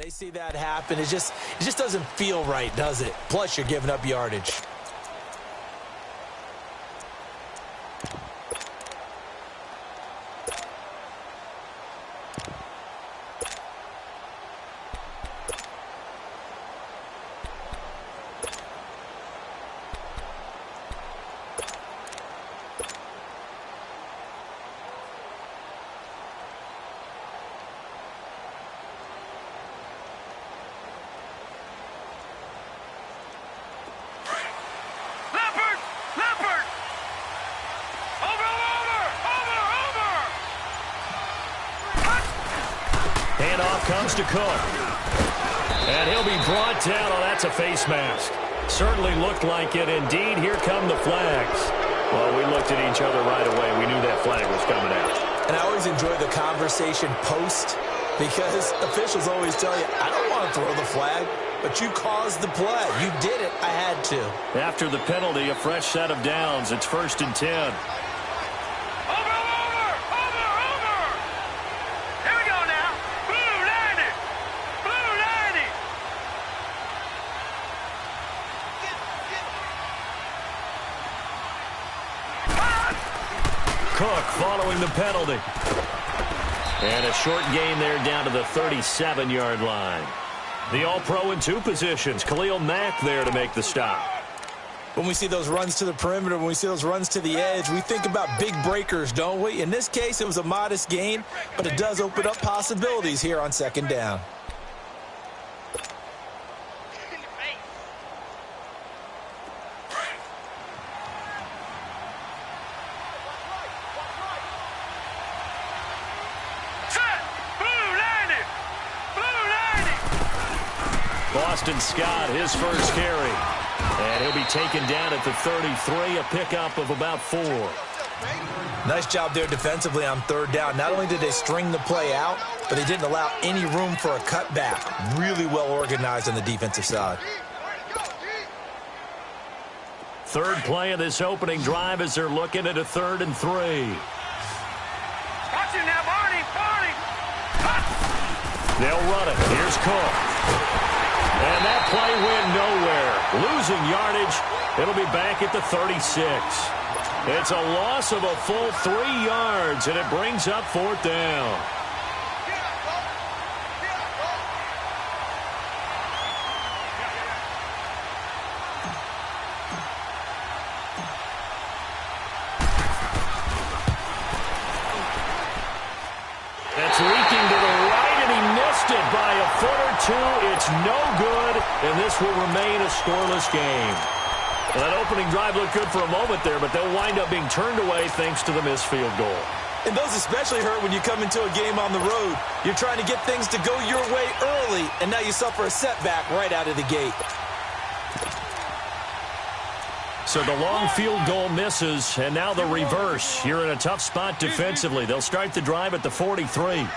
they see that happen, it just doesn't feel right, does it? Plus, you're giving up yardage. Handoff comes to Cook. And he'll be brought down. Oh, that's a face mask. Certainly looked like it. Indeed, here come the flags. Well, we looked at each other right away. We knew that flag was coming out. And I always enjoy the conversation post because officials always tell you, I don't want to throw the flag, but you caused the play. You did it. I had to. After the penalty, a fresh set of downs. It's 1st and 10. Cook following the penalty. And a short gain there down to the 37-yard line. The All-Pro in 2 positions. Khalil Mack there to make the stop. When we see those runs to the perimeter, when we see those runs to the edge, we think about big breakers, don't we? In this case, it was a modest gain, but it does open up possibilities here on 2nd down. Boston Scott, his first carry. And he'll be taken down at the 33, a pickup of about 4. Nice job there defensively on 3rd down. Not only did they string the play out, but they didn't allow any room for a cutback. Really well organized on the defensive side. 3rd play of this opening drive as they're looking at a 3rd and 3. Watch it now, Barney. They'll run it. Here's Cook. And that play went nowhere. Losing yardage. It'll be back at the 36. It's a loss of a full 3 yards, and it brings up 4th down. That's leaking to the right, and he missed it by a foot or 2. It's no good, and this will remain a scoreless game. Well, that opening drive looked good for a moment there, but they'll wind up being turned away thanks to the missed field goal. And those especially hurt when you come into a game on the road. You're trying to get things to go your way early, and now you suffer a setback right out of the gate. So the long field goal misses, and now the reverse. You're in a tough spot defensively. They'll start the drive at the 43.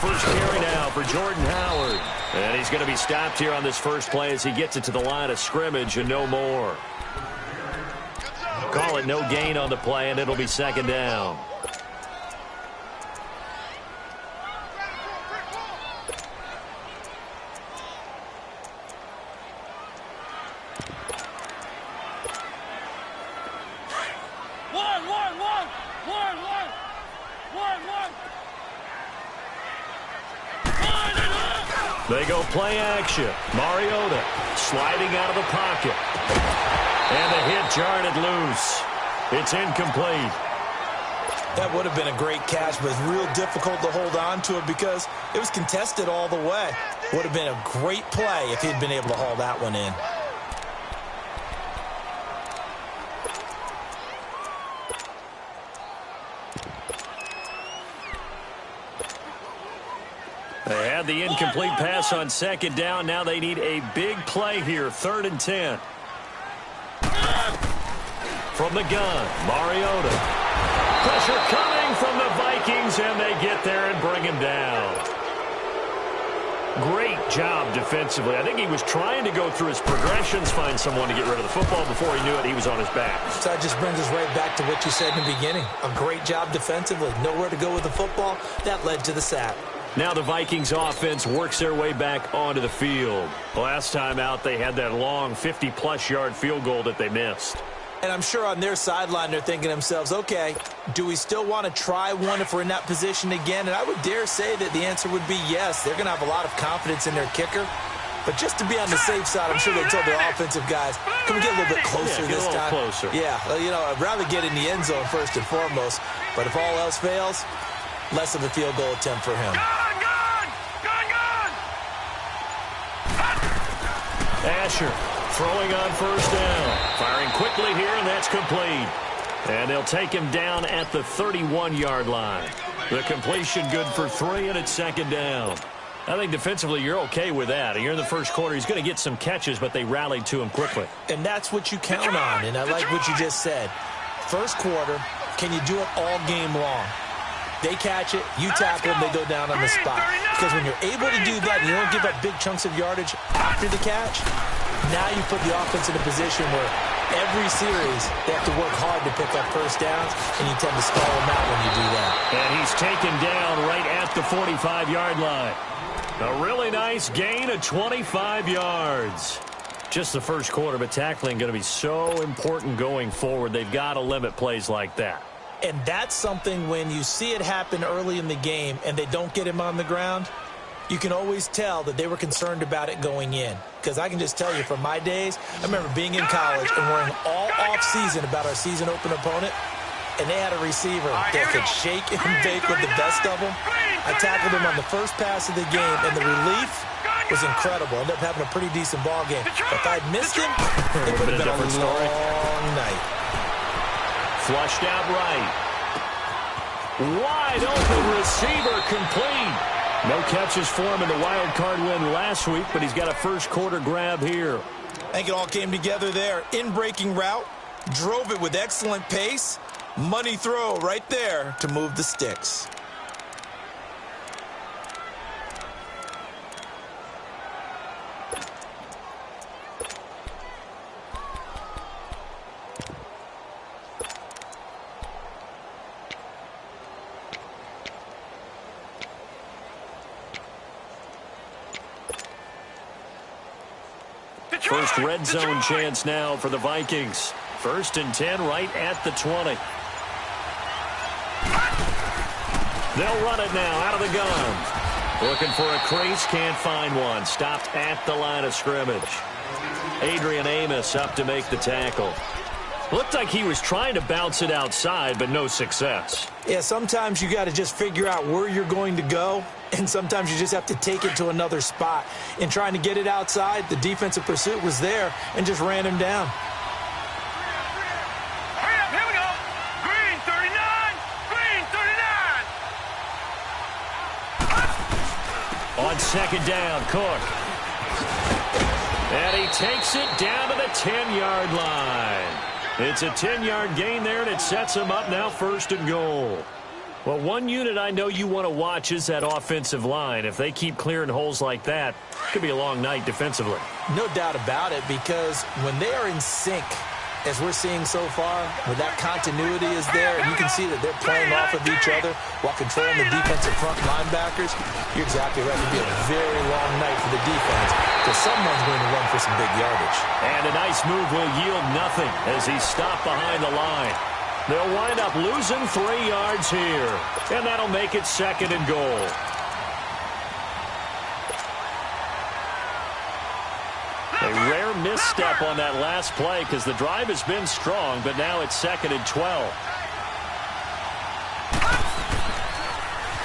First carry now for Jordan Howard. And he's going to be stopped here on this first play as he gets it to the line of scrimmage and no more. Call it no gain on the play, and it'll be 2nd down. They go play action. Mariota sliding out of the pocket. And the hit jarred it loose. It's incomplete. That would have been a great catch, but it's real difficult to hold on to it because it was contested all the way. Would have been a great play if he'd been able to haul that one in. They had the incomplete pass on 2nd down. Now they need a big play here. 3rd and 10. From the gun, Mariota. Pressure coming from the Vikings, and they get there and bring him down. Great job defensively. I think he was trying to go through his progressions, find someone to get rid of the football. Before he knew it, he was on his back. So that just brings us right back to what you said in the beginning. A great job defensively. Nowhere to go with the football. That led to the sack. Now the Vikings offense works their way back onto the field. Last time out, they had that long 50-plus yard field goal that they missed. And I'm sure on their sideline, they're thinking to themselves, okay, do we still want to try one if we're in that position again? And I would dare say that the answer would be yes. They're going to have a lot of confidence in their kicker. But just to be on the safe side, I'm sure they told their offensive guys, can we get a little bit closer this time? Closer. Yeah, I'd rather get in the end zone first and foremost. But if all else fails, less of a field goal attempt for him. Asher throwing on first down. Firing quickly here, and that's complete. And they'll take him down at the 31-yard line. The completion good for 3, and it's second down. I think defensively you're okay with that. Here in the first quarter, he's going to get some catches, but they rallied to him quickly. And that's what you count on, and I like what you just said. First quarter, can you do it all game long? They catch it, you tackle them, they go down on the spot. Because when you're able to do that and you don't give up big chunks of yardage after the catch, now you put the offense in a position where every series they have to work hard to pick up first downs, and you tend to stall them out when you do that. And he's taken down right at the 45-yard line. A really nice gain of 25 yards. Just the first quarter, but tackling going to be so important going forward. They've got to limit plays like that. And that's something when you see it happen early in the game and they don't get him on the ground, you can always tell that they were concerned about it going in. Because I can just tell you from my days, I remember being in college and worrying all off-season about our season open opponent, and they had a receiver that could shake and bake with the best of them. I tackled him on the first pass of the game, and the relief was incredible. Ended up having a pretty decent ball game. But if I'd missed him, it would have been a long night. Flushed out right. Wide open receiver complete. No catches for him in the wild card win last week, but he's got a first quarter grab here. I think it all came together there. In-breaking route, drove it with excellent pace. Money throw right there to move the sticks. First red zone chance now for the Vikings. 1st and 10 right at the 20. They'll run it now out of the gun. Looking for a crease, can't find one. Stopped at the line of scrimmage. Adrian Amos up to make the tackle. Looked like he was trying to bounce it outside, but no success. Yeah, sometimes you got to just figure out where you're going to go, and sometimes you just have to take it to another spot. In trying to get it outside, the defensive pursuit was there and just ran him down. Here we go. Green 39. Green 39. On second down, Cook. And he takes it down to the 10-yard line. It's a 10-yard gain there, and it sets him up now 1st and goal. Well, one unit I know you want to watch is that offensive line. If they keep clearing holes like that, it could be a long night defensively. No doubt about it, because when they are in sync, as we're seeing so far, where that continuity is there, and you can see that they're playing off of each other while controlling the defensive front linebackers, you're exactly right. It'll be a very long night for the defense, because someone's going to run for some big yardage. And a nice move will yield nothing as he's stopped behind the line. They'll wind up losing 3 yards here, and that'll make it 2nd and goal. A rare misstep on that last play because the drive has been strong, but now it's 2nd and 12.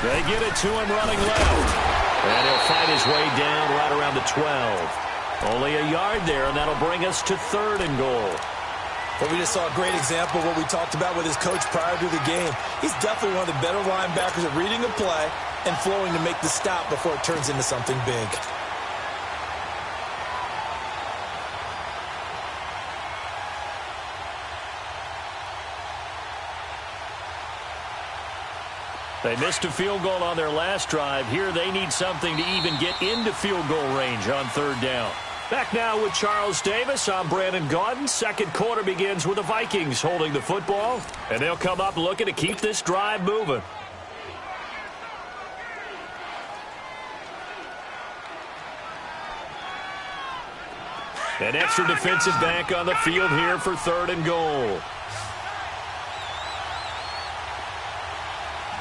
They get it to him running left. And he'll fight his way down right around the 12. Only a yard there, and that'll bring us to 3rd and goal. But we just saw a great example of what we talked about with his coach prior to the game. He's definitely one of the better linebackers at reading the play and flowing to make the stop before it turns into something big. They missed a field goal on their last drive. Here they need something to even get into field goal range on 3rd down. Back now with Charles Davis. I'm Brandon Gaudin. Second quarter begins with the Vikings holding the football, and they'll come up looking to keep this drive moving. An extra defensive back on the field here for 3rd and goal.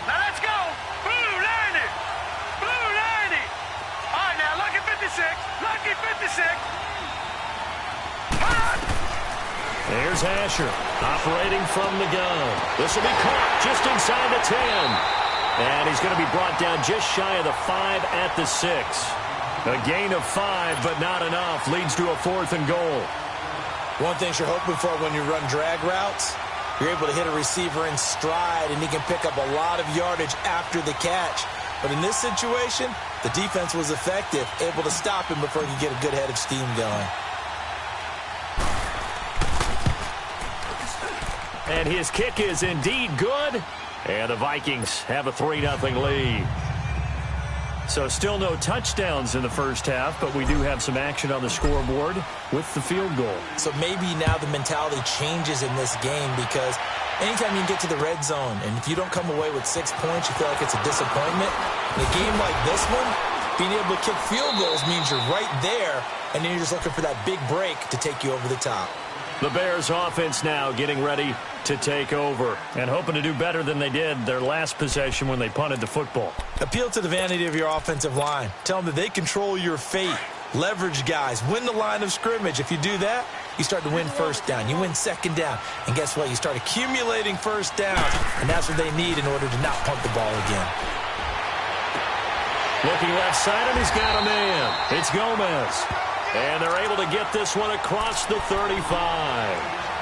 Now let's go. Blue 90. Blue 90. All right, now lucky 56. Lucky 56. There's Asher operating from the gun. This will be caught just inside the 10. And he's going to be brought down just shy of the 5 at the 6. A gain of 5, but not enough. Leads to a 4th and goal. One thing you're hoping for when you run drag routes, you're able to hit a receiver in stride, and he can pick up a lot of yardage after the catch. But in this situation, the defense was effective, able to stop him before he could get a good head of steam going. And his kick is indeed good. And the Vikings have a 3-0 lead. So still no touchdowns in the first half, but we do have some action on the scoreboard with the field goal. So maybe now the mentality changes in this game, because anytime you get to the red zone, and if you don't come away with 6 points, you feel like it's a disappointment. In a game like this one, being able to kick field goals means you're right there, and then you're just looking for that big break to take you over the top. The Bears offense now getting ready to take over and hoping to do better than they did their last possession when they punted the football. Appeal to the vanity of your offensive line. Tell them that they control your fate. Leverage guys. Win the line of scrimmage. If you do that, you start to win first down. You win second down. And guess what? You start accumulating first downs. And that's what they need in order to not punt the ball again. Looking left side, and he's got a man. It's Gomez. And they're able to get this one across the 35.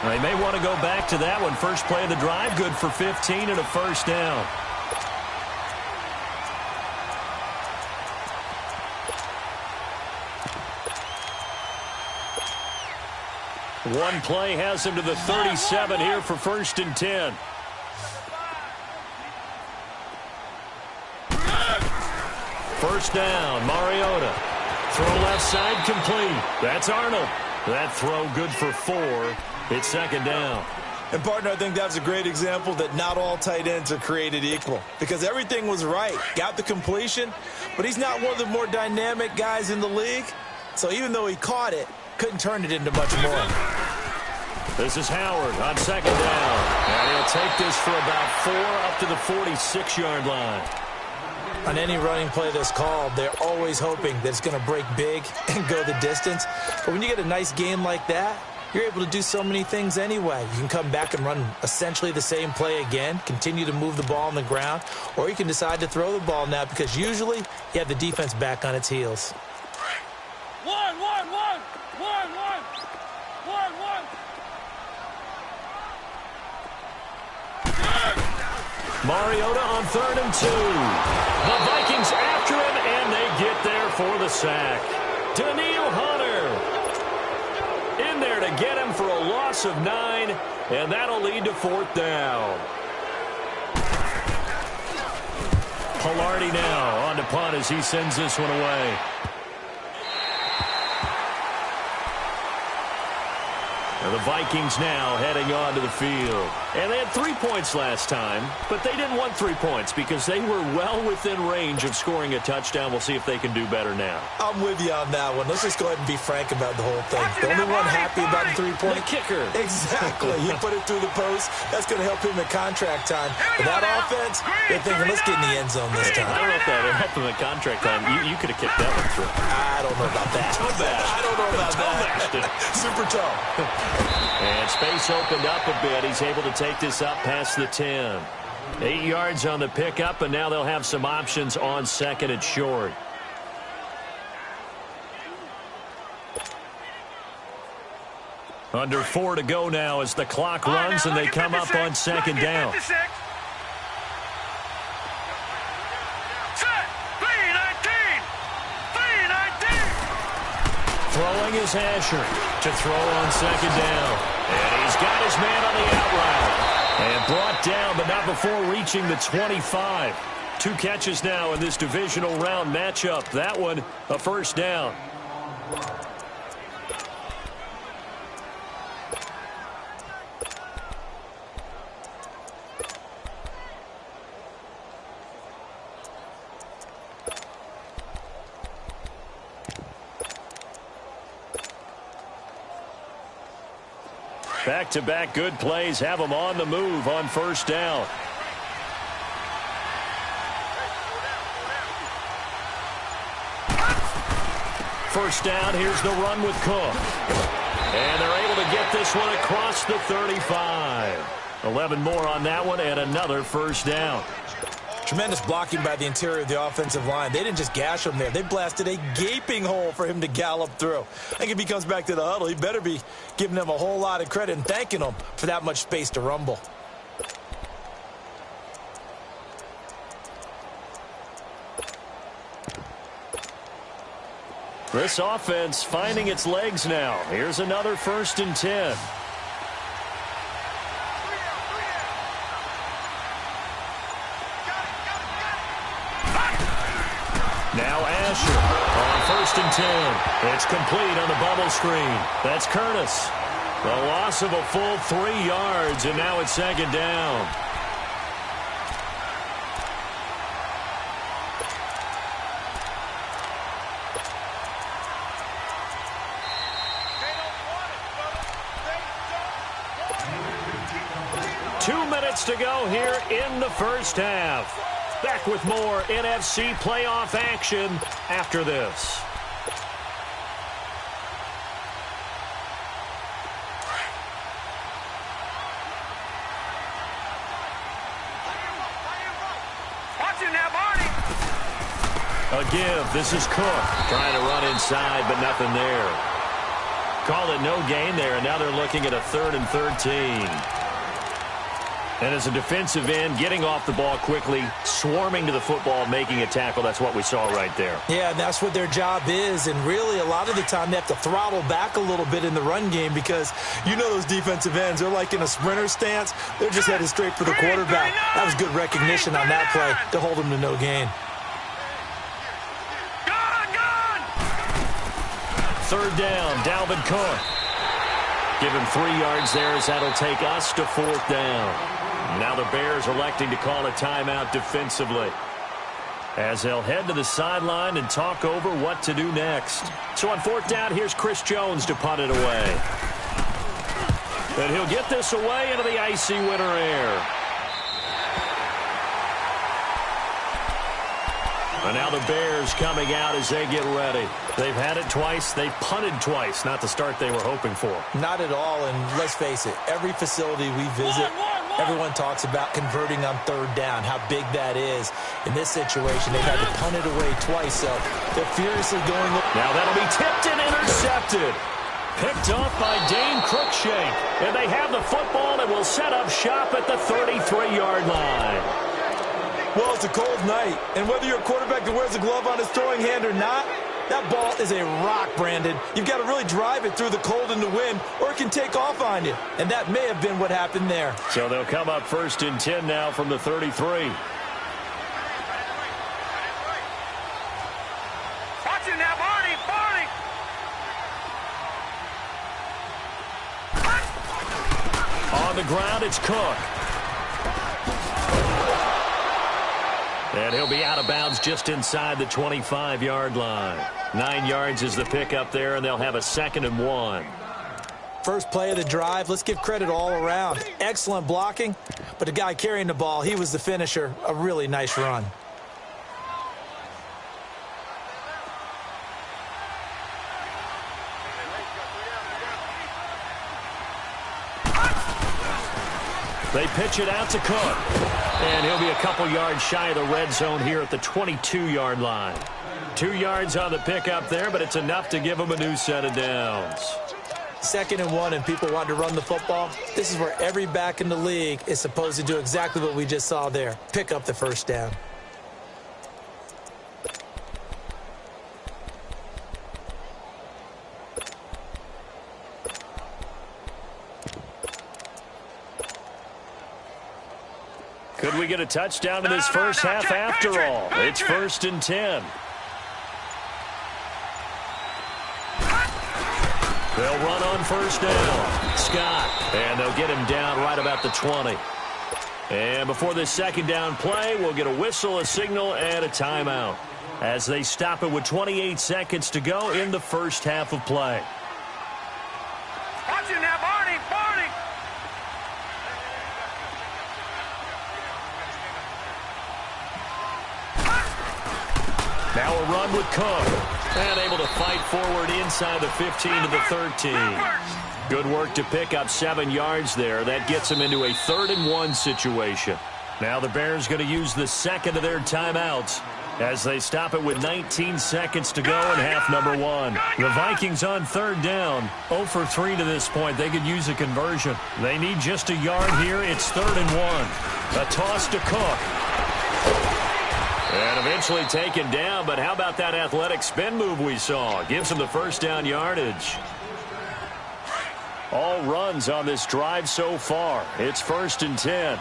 They may want to go back to that one. First play of the drive, good for 15 and a first down. One play has him to the 37 here for 1st and 10. First down, Mariota. Throw left side complete. That's Arnold. That throw good for 4. It's 2nd down. And, partner, I think that's a great example that not all tight ends are created equal, because everything was right. Got the completion, but he's not one of the more dynamic guys in the league. So even though he caught it, couldn't turn it into much more. This is Howard on 2nd down. And he'll take this for about 4 up to the 46-yard line. On any running play that's called, they're always hoping that it's going to break big and go the distance. But when you get a nice game like that, you're able to do so many things anyway. You can come back and run essentially the same play again, continue to move the ball on the ground, or you can decide to throw the ball now, because usually you have the defense back on its heels. One. Mariota on 3rd and 2. The Vikings after him, and they get there for the sack. Daniil Hunter in there to get him for a loss of 9, and that'll lead to 4th down. Pilardi now on to punt as he sends this one away. And the Vikings now heading on to the field. And they had 3 points last time, but they didn't want 3 points because they were well within range of scoring a touchdown. We'll see if they can do better now. I'm with you on that one. Let's just go ahead and be frank about the whole thing. The only one happy about the 3-point? The kicker. Exactly. You put it through the post. That's going to help him in contract time. But that offense, they're thinking, let's get in the end zone this time. I don't know if that would help him in contract time. You could have kicked that one through. I don't know about that. I don't know about that. Super tall. And space opened up a bit. He's able to take this up past the 10. 8 yards on the pickup, and now they'll have some options on 2nd and short. Under 4 to go now as the clock runs, and they come up on 2nd down. Throwing is Asher to throw on 2nd down. And he's got his man on the out route. And brought down, but not before reaching the 25. 2 catches now in this divisional round matchup. That one, a first down. Back-to-back good plays have them on the move on first down. First down, here's the run with Cook. And they're able to get this one across the 35. 11 more on that one and another first down. Tremendous blocking by the interior of the offensive line. They didn't just gash him there. They blasted a gaping hole for him to gallop through. I think if he comes back to the huddle, he better be giving them a whole lot of credit and thanking them for that much space to rumble. This offense finding its legs now. Here's another 1st and 10. Now Asher on 1st and 10. It's complete on the bubble screen. That's Curtis. The loss of a full 3 yards, and now it's 2nd down. To go here in the first half. Back with more NFC playoff action after this. Watch it now, Barney. A give. This is Cook trying to run inside, but nothing there. Call it no gain there, and now they're looking at a 3rd and 13. And as a defensive end, getting off the ball quickly, swarming to the football, making a tackle, that's what we saw right there. Yeah, and that's what their job is. And really, a lot of the time, they have to throttle back a little bit in the run game because you know those defensive ends, they're like in a sprinter stance. They're just headed straight for the quarterback. That was good recognition on that play to hold them to no gain. Third down, Dalvin Cook. Give him 3 yards there as that'll take us to 4th down. Now the Bears electing to call a timeout defensively as they'll head to the sideline and talk over what to do next. So on 4th down, here's Chris Jones to punt it away. And he'll get this away into the icy winter air. And now the Bears coming out as they get ready. They've had it twice. They've punted twice. Not the start they were hoping for. Not at all, and let's face it, every facility we visit, everyone talks about converting on 3rd down, how big that is. In this situation, they've had to punt it away twice, so they're furiously going. Now that'll be tipped and intercepted. Picked off by Dane Cruikshank. And they have the football and will set up shop at the 33-yard line. Well, it's a cold night, and whether you're a quarterback that wears a glove on his throwing hand or not, that ball is a rock, Brandon. You've got to really drive it through the cold and the wind, or it can take off on you. And that may have been what happened there. So they'll come up 1st and 10 now from the 33. Watch it now, Barney. On the ground, it's Cook. And he'll be out of bounds just inside the 25-yard line. 9 yards is the pickup there, and they'll have a 2nd and 1. First play of the drive, let's give credit all around. Excellent blocking, but the guy carrying the ball, he was the finisher. A really nice run. They pitch it out to Cook. And he'll be a couple yards shy of the red zone here at the 22-yard line. 2 yards on the pickup there, but it's enough to give him a new set of downs. 2nd and 1, and people want to run the football. This is where every back in the league is supposed to do exactly what we just saw there. Pick up the 1st down. Could we get a touchdown in this first half after all? It's 1st and 10. They'll run on 1st down. Scott, and they'll get him down right about the 20. And before this 2nd down play, we'll get a whistle, a signal, and a timeout as they stop it with 28 seconds to go in the first half of play. Watch it now, Barney. Now a run with Cook. And able to fight forward inside the 15 to the 13. Good work to pick up 7 yards there. That gets them into a 3rd and 1 situation. Now the Bears going to use the second of their timeouts as they stop it with 19 seconds to go in half number 1. The Vikings on 3rd down. 0 for 3 to this point. They could use a conversion. They need just a yard here. It's 3rd and 1. A toss to Cook. And eventually taken down, but how about that athletic spin move we saw? Gives him the first down yardage. All runs on this drive so far. It's 1st and 10.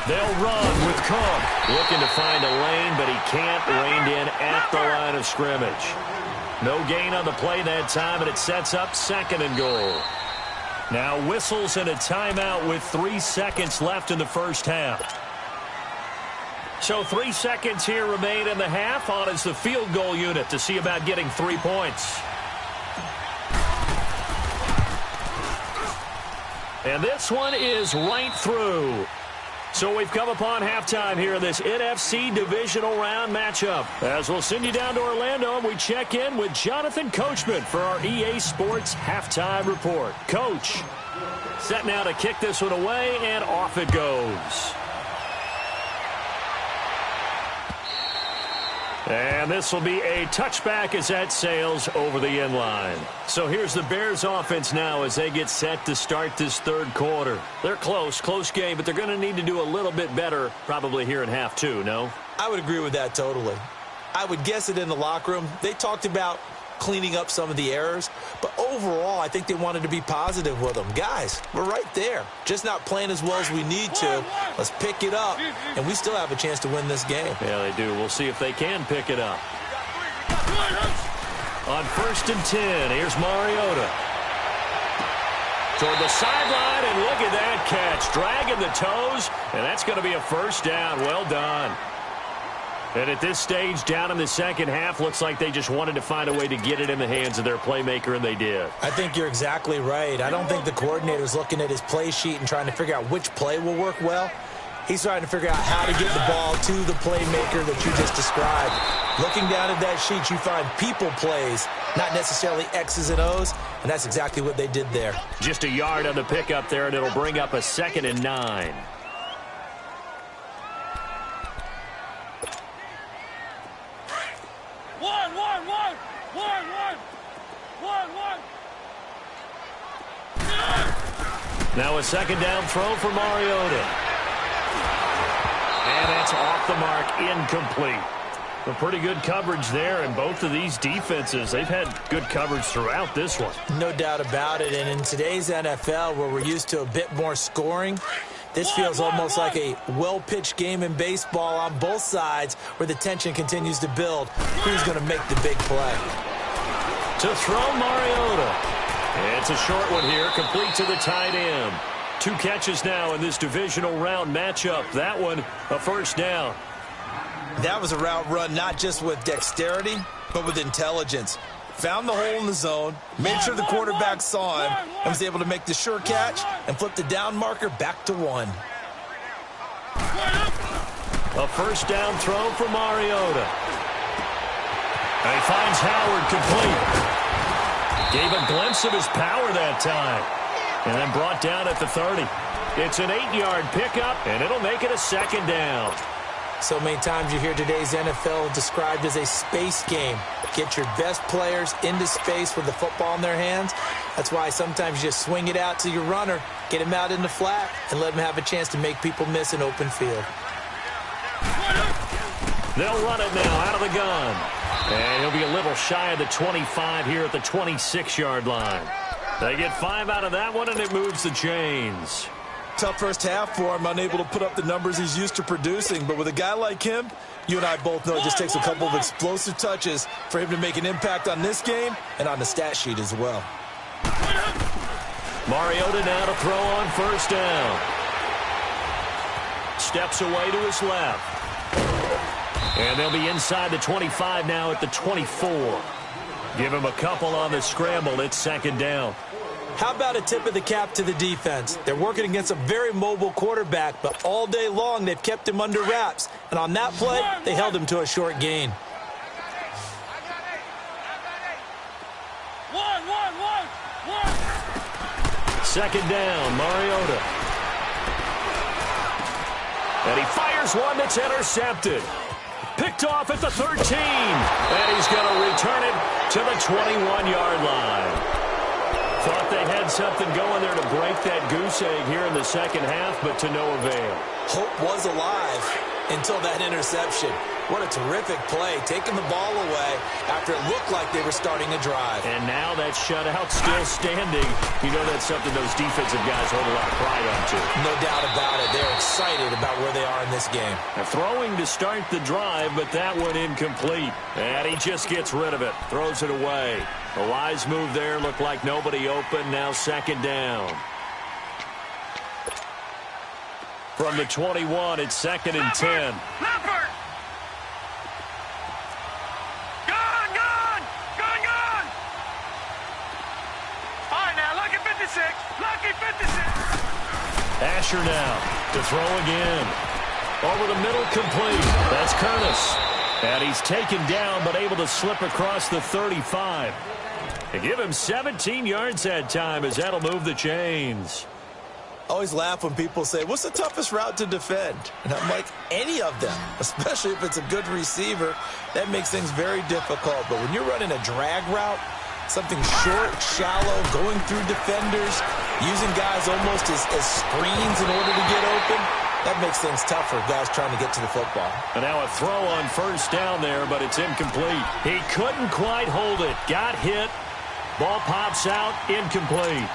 They'll run with Cook. Looking to find a lane, but he can't. Reined in at the line of scrimmage. No gain on the play that time, and it sets up 2nd and goal. Now whistles and a timeout with 3 seconds left in the first half. So 3 seconds here remain in the half. On is the field goal unit to see about getting 3 points. And this one is right through. So we've come upon halftime here in this NFC divisional round matchup. As we'll send you down to Orlando, and we check in with Jonathan Coachman for our EA Sports Halftime Report. Coach, set now to kick this one away, and off it goes. And this will be a touchback as that sails over the end line. So here's the Bears offense now as they get set to start this 3rd quarter. They're close game, but they're going to need to do a little bit better probably here in half 2, no? I would agree with that totally. I would guess it in the locker room. They talked about cleaning up some of the errors, but overall, I think they wanted to be positive with them. Guys, we're right there. Just not playing as well as we need to. Let's pick it up, and we still have a chance to win this game. Yeah, they do. We'll see if they can pick it up. On 1st and 10, here's Mariota. Toward the sideline, and look at that catch. Dragging the toes, and that's going to be a first down. Well done. And at this stage, down in the second half, looks like they just wanted to find a way to get it in the hands of their playmaker, and they did. I think you're exactly right. I don't think the coordinator's looking at his play sheet and trying to figure out which play will work well. He's trying to figure out how to get the ball to the playmaker that you just described. Looking down at that sheet, you find people plays, not necessarily X's and O's, and that's exactly what they did there. Just a yard on the pickup there, and it'll bring up a 2nd and 9. Now a 2nd down throw for Mariota. And that's off the mark, incomplete. A pretty good coverage there, and both of these defenses, they've had good coverage throughout this one. No doubt about it, and in today's NFL, where we're used to a bit more scoring, this feels almost like a well-pitched game in baseball on both sides where the tension continues to build. Who's going to make the big play? To throw Mariota. It's a short one here, complete to the tight end. 2 catches now in this divisional round matchup. That one, a first down. That was a route run not just with dexterity, but with intelligence. Found the hole in the zone, made sure the quarterback saw him, and was able to make the sure catch and flip the down marker back to 1. A first down throw for Mariota. And he finds Howard complete. Gave a glimpse of his power that time. And then brought down at the 30. It's an 8-yard pickup, and it'll make it a 2nd down. So many times you hear today's NFL described as a space game. Get your best players into space with the football in their hands. That's why sometimes you just swing it out to your runner, get him out in the flat, and let him have a chance to make people miss an open field. They'll run it now out of the gun. And he'll be a little shy of the 25 here at the 26-yard line. They get 5 out of that one, and it moves the chains. Tough first half for him, unable to put up the numbers he's used to producing. But with a guy like him, you and I both know it just takes a couple of explosive touches for him to make an impact on this game and on the stat sheet as well. Mariota now to throw on first down. Steps away to his left. And they'll be inside the 25 now at the 24. Give him a couple on the scramble. It's 2nd down. How about a tip of the cap to the defense? They're working against a very mobile quarterback, but all day long they've kept him under wraps. And on that play, they held him to a short gain. Second down, Mariota. And he fires one that's intercepted. Picked off at the 13. And he's going to return it to the 21-yard line. Thought they had something going there to break that goose egg here in the second half, but to no avail. Hope was alive until that interception. What a terrific play, taking the ball away after it looked like they were starting a drive. And now that shutout still standing. You know that's something those defensive guys hold a lot of pride on, too. No doubt about it. They're excited about where they are in this game. They're throwing to start the drive, but that one incomplete. And he just gets rid of it, throws it away. A wise move there, looked like nobody open. Now second down. From the 21, it's second and 10. Leopard! Gone! All right, now, lucky 56. Lucky 56. Asher now to throw again. Over the middle, complete. That's Curtis. And he's taken down, but able to slip across the 35. They give him 17 yards that time, as that'll move the chains. Always laugh when people say, what's the toughest route to defend? And I'm like, any of them, especially if it's a good receiver. That makes things very difficult. But when you're running a drag route, something short, shallow, going through defenders, using guys almost as screens in order to get open, that makes things tough for guys trying to get to the football. And now a throw on first down there, but it's incomplete. He couldn't quite hold it. Got hit. Ball pops out, incomplete.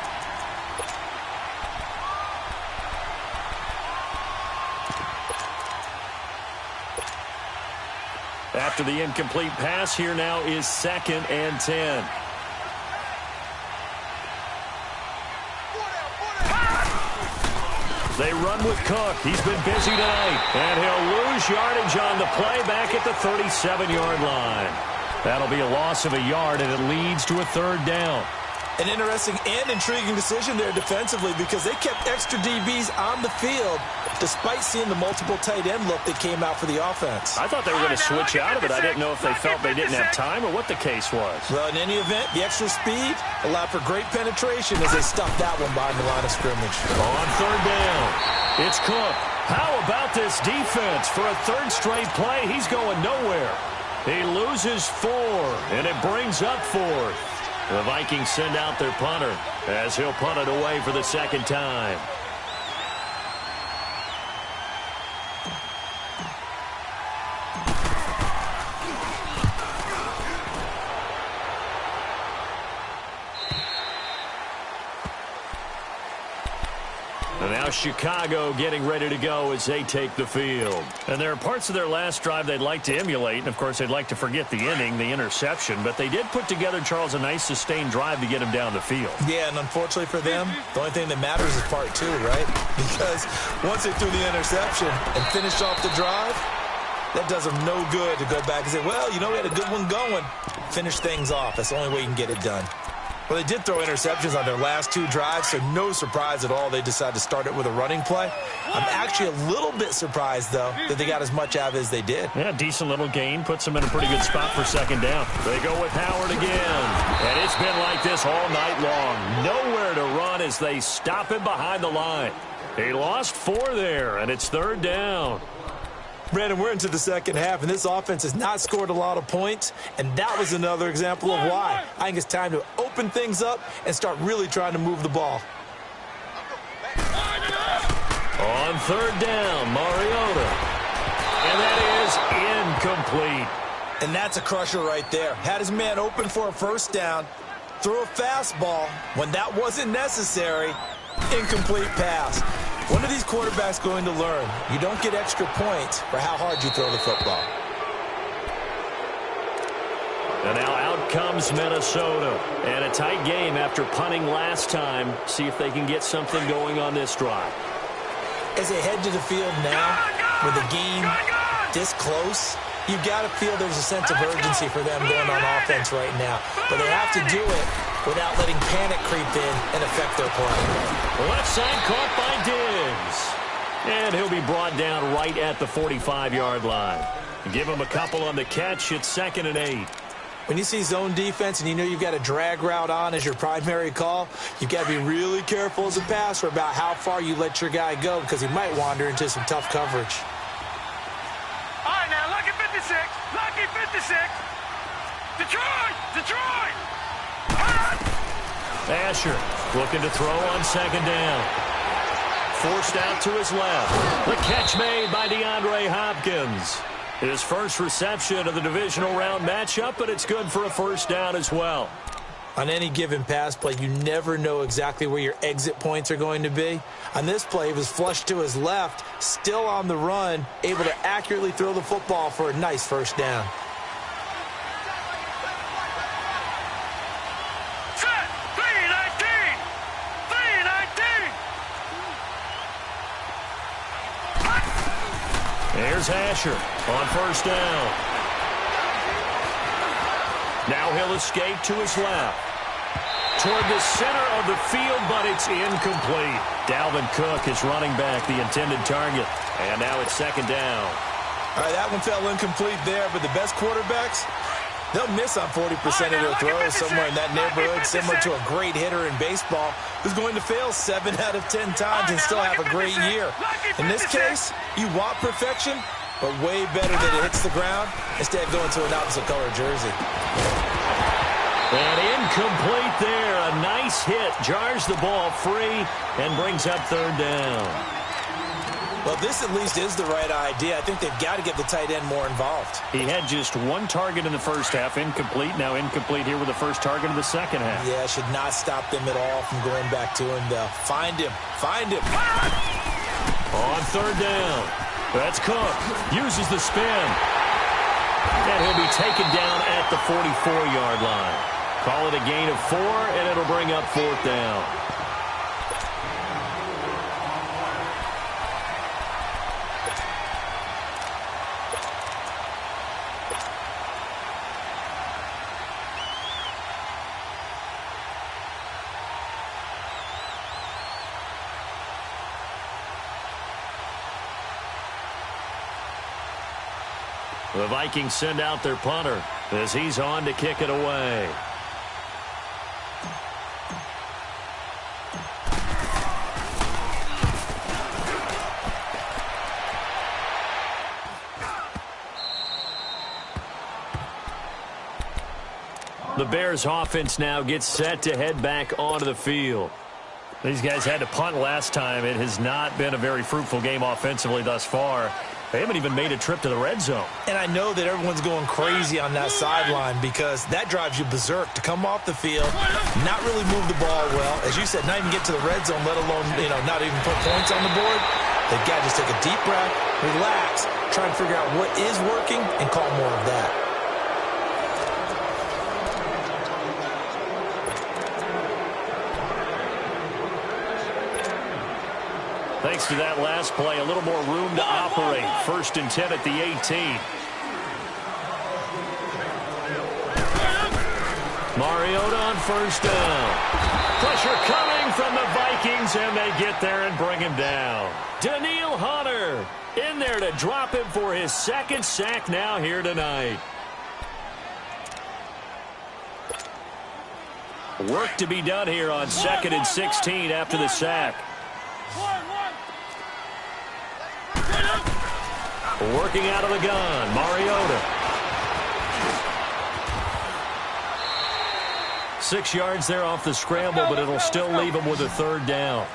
After the incomplete pass, here now is second and 10. They run with Cook. He's been busy tonight. And he'll lose yardage on the play back at the 37-yard line. That'll be a loss of a yard, and it leads to a third down. An interesting and intriguing decision there defensively because they kept extra DBs on the field despite seeing the multiple tight end look that came out for the offense. I thought they were going to switch out of it. I didn't know if they felt they didn't have time or what the case was. Well, in any event, the extra speed allowed for great penetration as they stuffed that one behind the line of scrimmage. On third down, it's Cook. How about this defense? For a third straight play, he's going nowhere. He loses 4, and it brings up 4th. The Vikings send out their punter as he'll punt it away for the second time. And now Chicago getting ready to go as they take the field. And there are parts of their last drive they'd like to emulate. And, of course, they'd like to forget the inning, the interception. But they did put together, Charles, a nice sustained drive to get him down the field. Yeah, and unfortunately for them, the only thing that matters is part 2, right? Because once they threw the interception and finished off the drive, that does them no good to go back and say, well, you know, we had a good one going. Finish things off. That's the only way you can get it done. Well, they did throw interceptions on their last 2 drives, so no surprise at all they decided to start it with a running play. I'm actually a little bit surprised, though, that they got as much out of it as they did. Yeah, decent little gain. Puts them in a pretty good spot for second down. They go with Howard again. And it's been like this all night long. Nowhere to run as they stop him behind the line. He lost 4 there, and it's third down. Brandon, we're into the second half, and this offense has not scored a lot of points, and that was another example of why. I think it's time to open things up and start really trying to move the ball. On third down, Mariota. And that is incomplete. And that's a crusher right there. Had his man open for a first down, threw a fastball when that wasn't necessary, incomplete pass. When are these quarterbacks going to learn? You don't get extra points for how hard you throw the football. And now out comes Minnesota. And a tight game after punting last time. See if they can get something going on this drive. As they head to the field now, with the game this close, you've got to feel there's a sense of urgency for them going on offense right now. But they have to do it without letting panic creep in and affect their play. Left side caught by Diggs. And he'll be brought down right at the 45-yard line. Give him a couple on the catch. It's 2nd and 8. When you see zone defense and you know you've got a drag route on as your primary call, you've got to be really careful as a passer about how far you let your guy go because he might wander into some tough coverage. All right, now, lucky 56. Lucky 56. Detroit! Detroit! Asher looking to throw on 2nd down. Forced out to his left. The catch made by DeAndre Hopkins. His first reception of the divisional round matchup, but it's good for a first down as well. On any given pass play, you never know exactly where your exit points are going to be. On this play, he was flushed to his left, still on the run, able to accurately throw the football for a nice first down. Set! 319! 319! Here's Asher on first down. Now he'll escape to his left. Toward the center of the field, but it's incomplete. Dalvin Cook is running back, the intended target. And now it's 2nd down. All right, that one fell incomplete there, but the best quarterbacks, they'll miss on 40% of their throws somewhere in that neighborhood, similar to a great hitter in baseball who's going to fail 7 out of 10 times and still have a great year. In this case, you want perfection, but way better that it hits the ground instead of going to an opposite color jersey. And incomplete there. A nice hit. Jars the ball free and brings up 3rd down. Well, this at least is the right idea. I think they've got to get the tight end more involved. He had just 1 target in the first half. Incomplete. Now incomplete here with the first target of the second half. Yeah, should not stop them at all from going back to him, though. Find him. Find him. On 3rd down. That's Cook. Uses the spin. And he'll be taken down at the 44-yard line. Call it a gain of 4, and it'll bring up 4th down. The Vikings send out their punter as he's on to kick it away. The Bears offense now gets set to head back onto the field. These guys had to punt last time. It has not been a very fruitful game offensively thus far. They haven't even made a trip to the red zone. And I know that everyone's going crazy on that sideline because that drives you berserk to come off the field, not really move the ball well. As you said, not even get to the red zone, let alone, not even put points on the board. They've got to just take a deep breath, relax, try and figure out what is working, and call more of that. Thanks to that last play, a little more room to operate. 1st and 10 at the 18. Mariota on first down. Pressure coming from the Vikings, and they get there and bring him down. Danielle Hunter in there to drop him for his 2nd sack now here tonight. Work to be done here on 2nd and 16 after the sack. Working out of the gun, Mariota. 6 yards there off the scramble, but it'll still leave him with a 3rd down.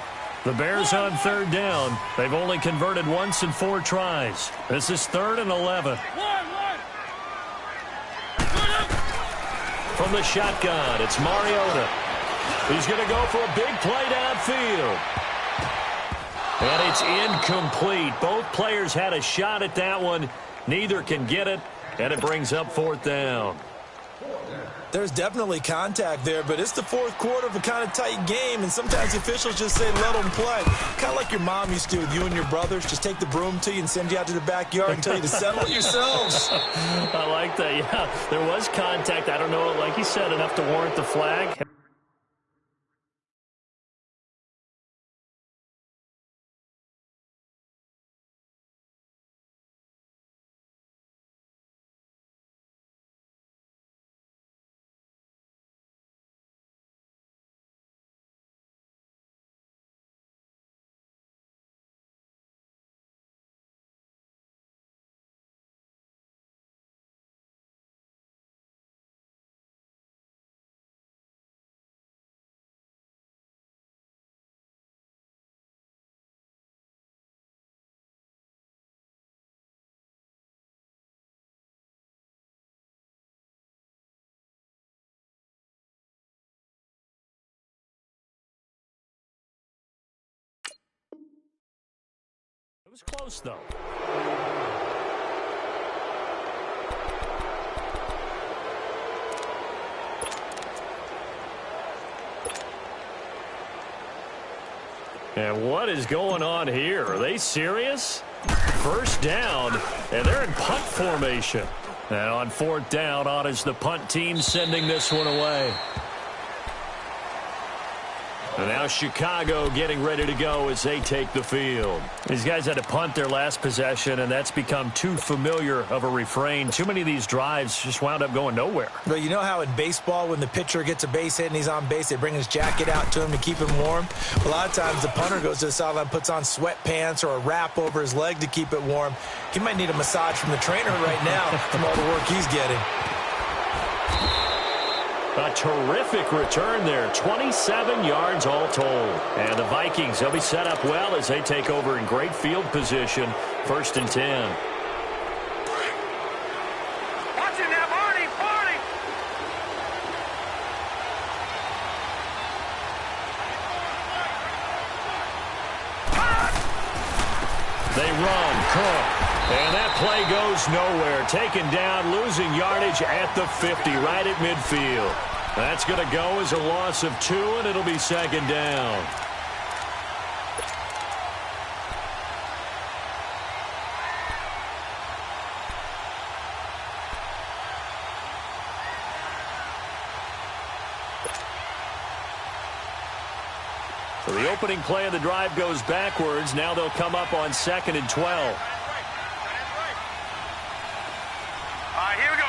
The Bears on 3rd down. They've only converted once in 4 tries. This is 3rd and 11. From the shotgun, it's Mariota. He's going to go for a big play downfield. And it's incomplete. Both players had a shot at that one. Neither can get it, and it brings up 4th down. There's definitely contact there, but it's the 4th quarter of a kind of tight game, and sometimes the officials just say let them play. Kind of like your mom used to with you and your brothers. Just take the broom to you and send you out to the backyard and tell you to settle it yourselves. I like that, yeah. There was contact. I don't know, like you said, enough to warrant the flag. was close, though. And what is going on here? Are they serious? First down, and they're in punt formation. And on fourth down, on is the punt team sending this one away. And now Chicago getting ready to go as they take the field. These guys had to punt their last possession, and that's become too familiar of a refrain. Too many of these drives just wound up going nowhere. But you know how in baseball, when the pitcher gets a base hit and he's on base, they bring his jacket out to him to keep him warm? A lot of times the punter goes to the sideline, puts on sweatpants or a wrap over his leg to keep it warm. He might need a massage from the trainer right now from all the work he's getting. A terrific return there, 27 yards all told. And the Vikings, they'll be set up well as they take over in great field position, 1st and 10. Watch it now, Barney, Barney. They run, Cook. And that play goes nowhere. Taken down, losing yardage at the 50, right at midfield. That's going to go as a loss of 2, and it'll be 2nd down. So the opening play of the drive goes backwards. Now they'll come up on 2nd and 12. Here we go.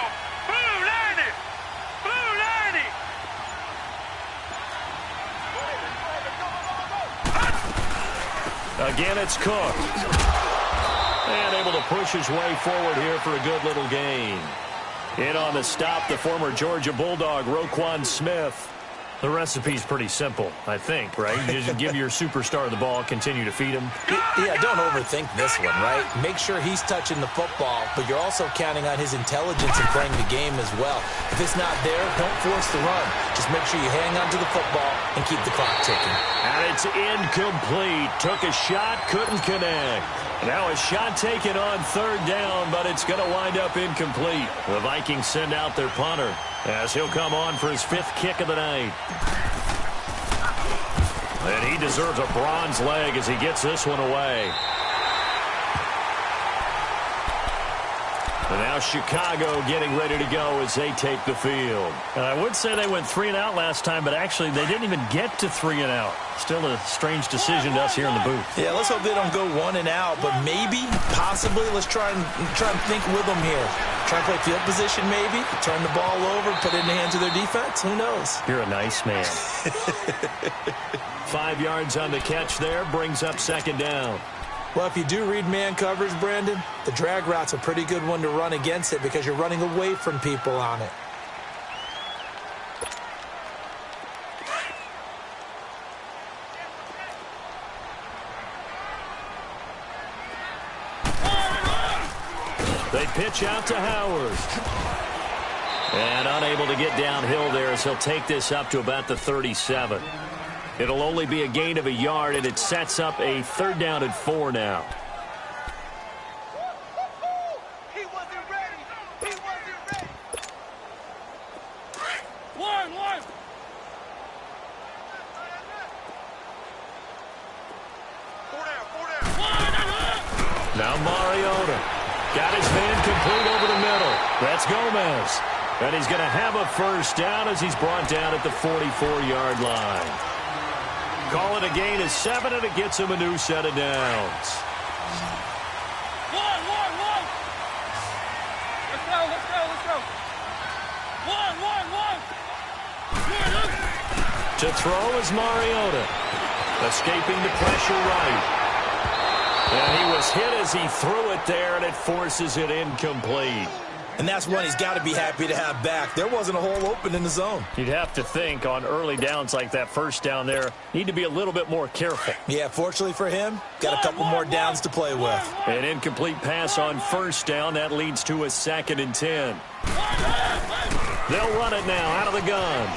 Blue 90. Blue 90. Again, it's Cook. And able to push his way forward here for a good little gain. In on the stop, the former Georgia Bulldog, Roquan Smith. The recipe's pretty simple, I think, right? You just give your superstar the ball, continue to feed him. Yeah, don't overthink this one, right? Make sure he's touching the football, but you're also counting on his intelligence in playing the game as well. If it's not there, don't force the run. Just make sure you hang on to the football and keep the clock ticking. And it's incomplete. Took a shot, couldn't connect. Now a shot taken on 3rd down, but it's going to wind up incomplete. The Vikings send out their punter as he'll come on for his 5th kick of the night. And he deserves a bronze leg as he gets this one away. And now Chicago getting ready to go as they take the field. And I would say they went 3 and out last time, but actually they didn't even get to 3 and out. Still a strange decision to us here in the booth. Yeah, let's hope they don't go 1 and out, but maybe, possibly, let's try and think with them here. Try and play field position maybe, turn the ball over, put it in the hands of their defense. Who knows? You're a nice man. 5 yards on the catch there, brings up 2nd down. Well, if you do read man coverage, Brandon, the drag route's a pretty good one to run against it because you're running away from people on it. They pitch out to Howard. And unable to get downhill there as he'll take this up to about the 37. It'll only be a gain of a yard, and it sets up a 3rd down and 4 now. He wasn't ready. He wasn't ready. One. Four down. Now Mariota got his man complete over the middle. That's Gomez. And he's going to have a 1st down as he's brought down at the 44-yard line. Call it a gain of 7, and it gets him a new set of downs. One. Let's go. One. To throw is Mariota. Escaping the pressure right. And he was hit as he threw it there, and it forces it incomplete. And that's one he's got to be happy to have back. There wasn't a hole open in the zone. You'd have to think on early downs like that 1st down there, need to be a little bit more careful. Yeah, fortunately for him, got a couple more downs to play with. An incomplete pass on 1st down. That leads to a 2nd and 10. They'll run it now out of the gun.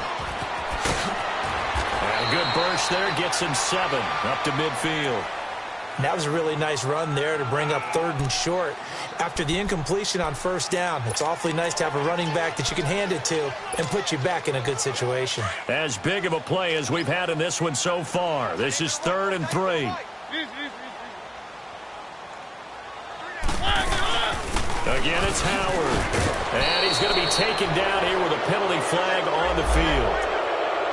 And a good burst there gets him 7 up to midfield. And that was a really nice run there to bring up 3rd and short. After the incompletion on 1st down, it's awfully nice to have a running back that you can hand it to and put you back in a good situation. As big of a play as we've had in this one so far. This is 3rd and 3. Again, it's Howard. And he's going to be taken down here with a penalty flag on the field.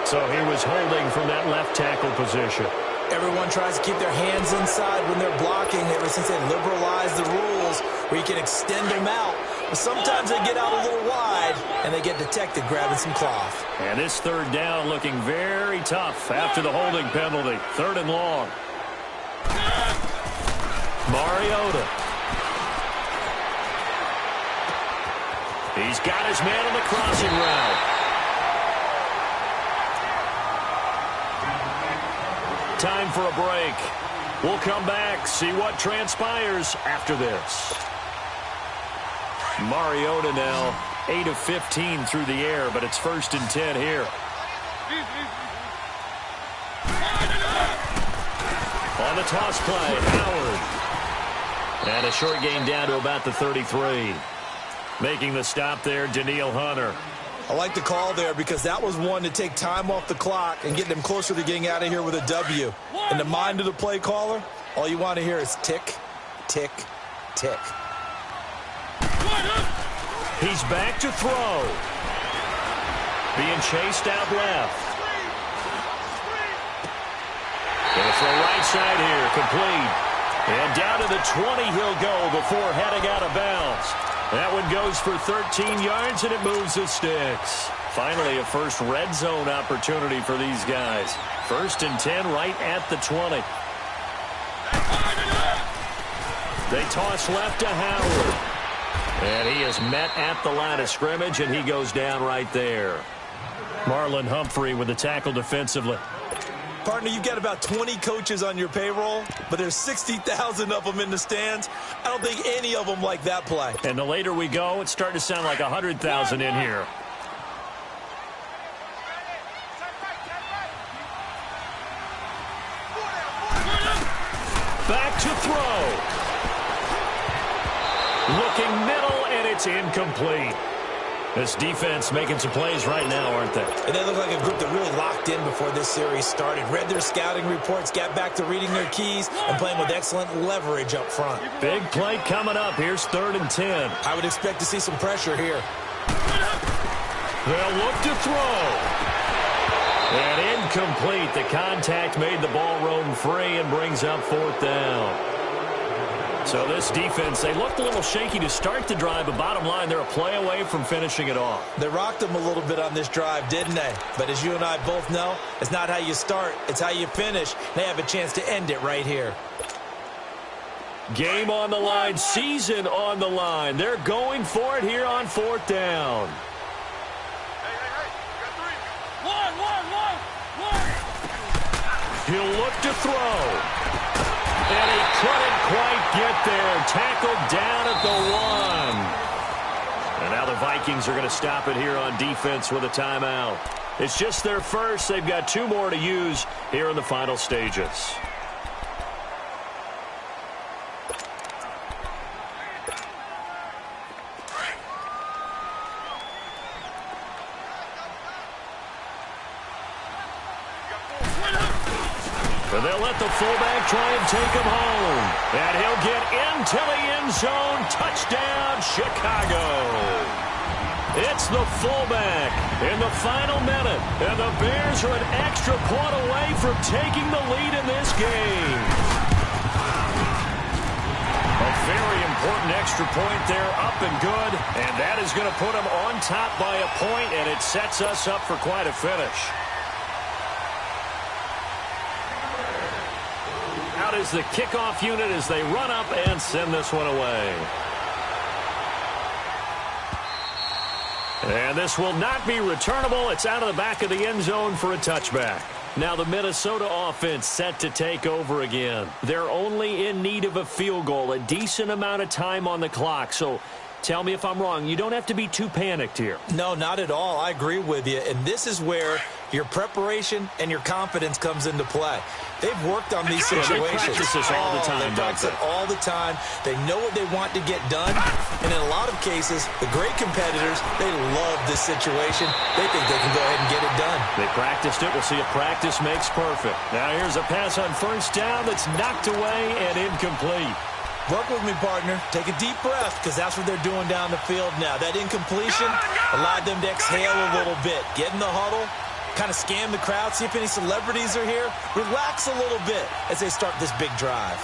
So he was holding from that left tackle position. Everyone tries to keep their hands inside when they're blocking ever since they liberalized the rules where you can extend them out. But sometimes they get out a little wide, and they get detected grabbing some cloth. And this 3rd down looking very tough after the holding penalty. 3rd and long. Mariota. He's got his man on the crossing route. Time for a break. We'll come back, see what transpires after this. Mariota now 8 of 15 through the air, but it's 1st and 10 here. On the toss play, Howard. And a short gain down to about the 33. Making the stop there, Danielle Hunter. I like the call there because that was one to take time off the clock and get them closer to getting out of here with a W. In the mind of the play caller, all you want to hear is tick, tick, tick. He's back to throw. Being chased out left. Gonna throw right side here, complete. And down to the 20 he'll go before heading out of bounds. That one goes for 13 yards, and it moves the sticks. Finally, a first red zone opportunity for these guys. 1st and 10 right at the 20. They toss left to Howard. And he is met at the line of scrimmage, and he goes down right there. Marlon Humphrey with the tackle defensively. Partner, you've got about 20 coaches on your payroll, but there's 60,000 of them in the stands. I don't think any of them like that play. And the later we go, it's starting to sound like 100,000 in here. Back to throw. Looking middle, and it's incomplete. This defense making some plays right now, aren't they? And they look like a group that really locked in before this series started. Read their scouting reports, got back to reading their keys, and playing with excellent leverage up front. Big play coming up. Here's 3rd and 10. I would expect to see some pressure here. They'll look to throw. And incomplete. The contact made the ball roam free and brings up 4th down. So this defense, they looked a little shaky to start the drive, but bottom line, they're a play away from finishing it off. They rocked them a little bit on this drive, didn't they? But as you and I both know, it's not how you start, it's how you finish. They have a chance to end it right here. Game on the line, season on the line. They're going for it here on 4th down. He'll look to throw. And he couldn't quite get there. Tackled down at the 1. And now the Vikings are going to stop it here on defense with a timeout. It's just their first. They've got 2 more to use here in the final stages. And they'll let the fullback try and take him home. And he'll get into the end zone. Touchdown, Chicago. It's the fullback in the final minute. And the Bears are an extra point away from taking the lead in this game. A very important extra point there, up and good. And that is going to put them on top by a point, and it sets us up for quite a finish. Out is the kickoff unit as they run up and send this one away. And this will not be returnable. It's out of the back of the end zone for a touchback. Now the Minnesota offense set to take over again. They're only in need of a field goal, a decent amount of time on the clock. So tell me if I'm wrong. You don't have to be too panicked here. No, not at all. I agree with you. And this is where Your preparation and your confidence comes into play. They've worked on these situations. They practice this all the time. They practice it all the time. They know what they want to get done. And in a lot of cases, the great competitors, they love this situation. They think they can go ahead and get it done. They practiced it. We'll see if practice makes perfect. Now here's a pass on first down that's knocked away and incomplete. Work with me, partner. Take a deep breath, because that's what they're doing down the field now. That incompletion allowed them to exhale a little bit. Get in the huddle, kind of scan the crowd, see if any celebrities are here. Relax a little bit as they start this big drive.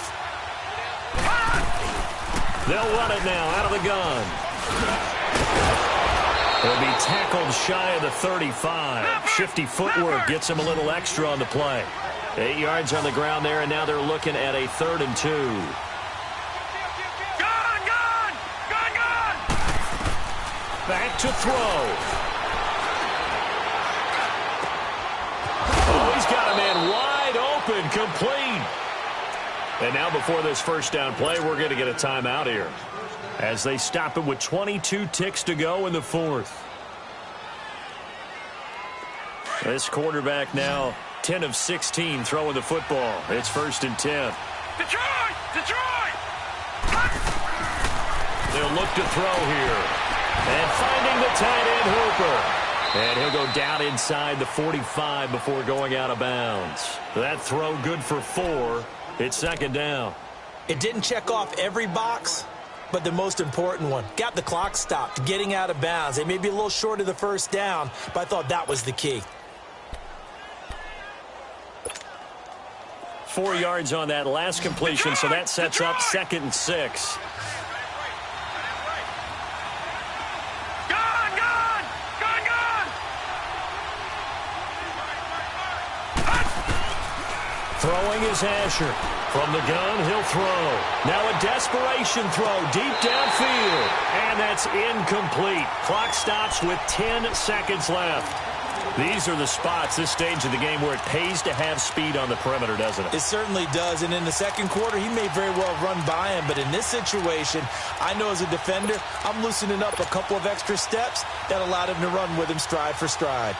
They'll run it now out of the gun. He'll be tackled shy of the 35. Shifty footwork gets him a little extra on the play. 8 yards on the ground there, and now they're looking at a 3rd and 2. Back to throw. Oh, he's got a man wide open, complete. And now before this first down play, we're going to get a timeout here as they stop it with 22 ticks to go in the 4th. This quarterback now 10 of 16 throwing the football. It's 1st and 10. Detroit! Detroit! They'll look to throw here. And finding the tight end Hooper. And he'll go down inside the 45 before going out of bounds. That throw good for 4. It's 2nd down. It didn't check off every box, but the most important one. Got the clock stopped, getting out of bounds. They may be a little short of the first down, but I thought that was the key. 4 yards on that last completion, so that sets up 2nd and 6. Throwing is Asher. From the gun, he'll throw. Now a desperation throw deep downfield. And that's incomplete. Clock stops with 10 seconds left. These are the spots, this stage of the game, where it pays to have speed on the perimeter, doesn't it? It certainly does. And in the second quarter, he may very well run by him. But in this situation, I know as a defender, I'm loosening up a couple of extra steps that allowed him to run with him stride for stride.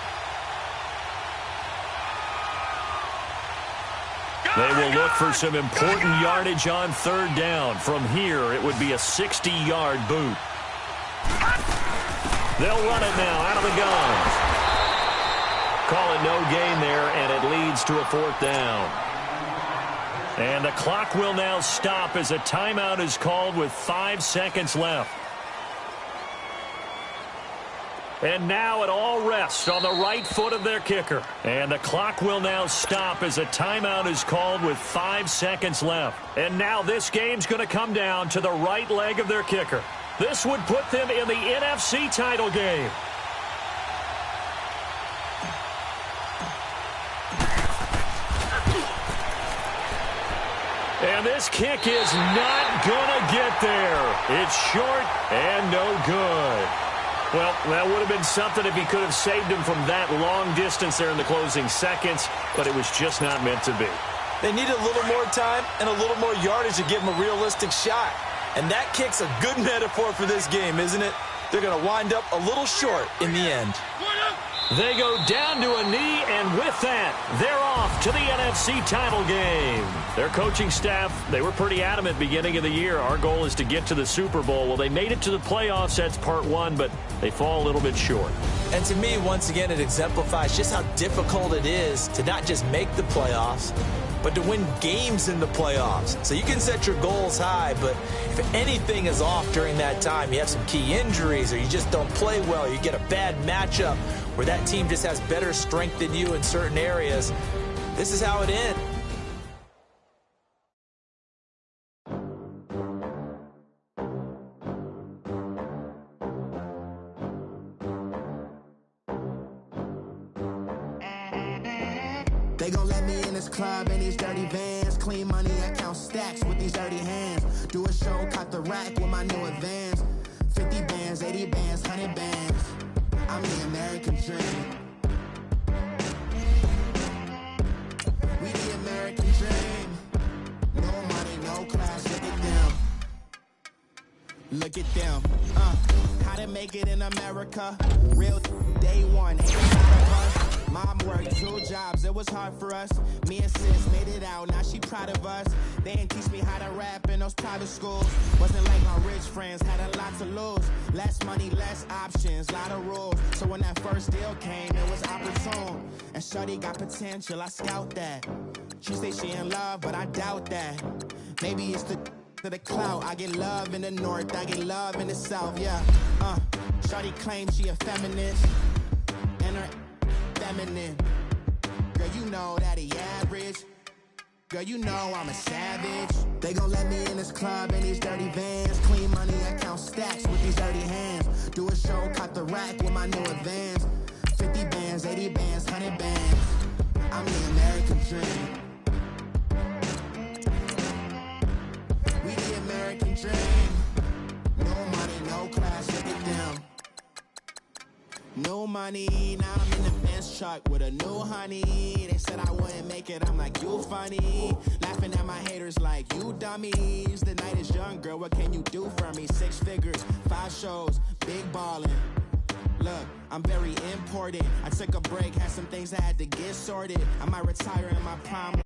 They will look for some important yardage on 3rd down. From here, it would be a 60-yard boot. They'll run it now out of the gun. Call it no gain there, and it leads to a 4th down. And the clock will now stop as a timeout is called with 5 seconds left. And now it all rests on the right foot of their kicker. And the clock will now stop as a timeout is called with 5 seconds left. And now this game's going to come down to the right leg of their kicker. This would put them in the NFC title game. And this kick is not going to get there. It's short and no good. Well, that would have been something if he could have saved him from that long distance there in the closing seconds, but it was just not meant to be. They need a little more time and a little more yardage to give him a realistic shot. And that kick's a good metaphor for this game, isn't it? They're going to wind up a little short in the end. They go down to a knee, and with that, they're off to the NFC title game. Their coaching staff, they were pretty adamant beginning of the year. Our goal is to get to the Super Bowl. Well, they made it to the playoffs. That's part 1, but they fall a little bit short. And to me, once again, it exemplifies just how difficult it is to not just make the playoffs, but to win games in the playoffs. So you can set your goals high, but if anything is off during that time, you have some key injuries or you just don't play well, you get a bad matchup where that team just has better strength than you in certain areas, this is how it ends. They gon' let me in this club in these dirty vans. Clean money, I count stacks with these dirty hands. Do a show, cop the rack with my new advance. 50 bands, 80 bands, 100 bands. I'm the American dream. We the American dream. No money, no class, look at them. Look at them. How to make it in America. Real day one, ain't none of us. Mom worked 2 jobs, it was hard for us. Me and sis made it out, now she proud of us. They didn't teach me how to rap in those private schools. Wasn't like my rich friends, had a lot to lose. Less money, less options, lot of rules. So when that first deal came, it was opportune. And shorty got potential, I scout that. She say she in love, but I doubt that. Maybe it's to the clout. I get love in the north, I get love in the south, yeah. Shorty claims she a feminist, and her feminine. Girl, you know that he average. Girl, you know I'm a savage. They gon' let me in this club in these dirty vans. Clean money, I count stacks with these dirty hands. Do a show, caught the rack with my new advance. 50 bands, 80 bands, 100 bands. I'm the American dream. We the American dream. No money, no class, look at them. No money, now I'm in the Benz truck with a new honey. They said I wouldn't make it, I'm like, you funny. Laughing at my haters like, you dummies. The night is young, girl, what can you do for me? 6 figures, 5 shows, big ballin'. Look, I'm very important. I took a break, had some things I had to get sorted. I might retire in my prime.